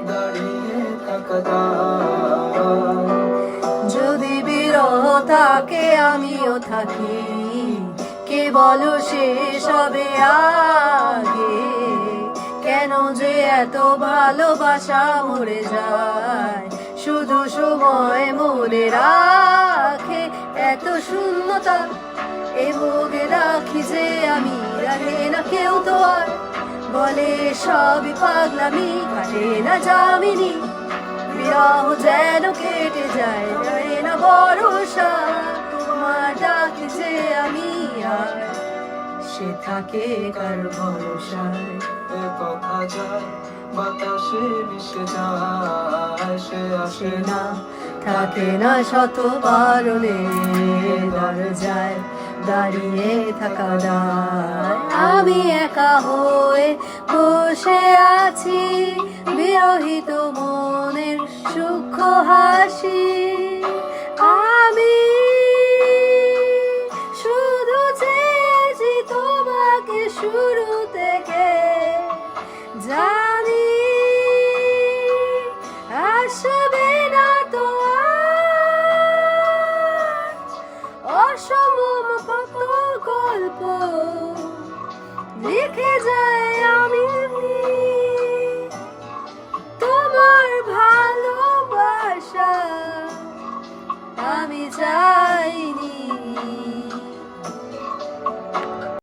দাঁড়িয়ে থাকা দায়। যদি বিরহ থাকে আমিও থাকি, কে বলো শেষ হবে আগে? কেন যে এত ভালোবাসা মরে যায়, শুধু সময় মনে রাখে এত শূন্যতা এ বুকে রাখি যে আমি, রাখে না কেউ তো আর। বলে সবই পাগলামি, কাটে না যামিনী, বিরহ যেন কেটে যায়, যায় না ভরসা। তোমার ডাকি যে আমি আর সে থাকে কার ভরসায়। এ কথা যায় বাতাসে মিশে যায়, সে আসে না থাকে না শত বারণে দরজায় দাঁড়িয়ে থাকা দায়। আমি একা হয়ে বসে আছি, বিরহিত মনের সূক্ষ্ম হাসি। আমি শুধু চেয়েছি তোমাকে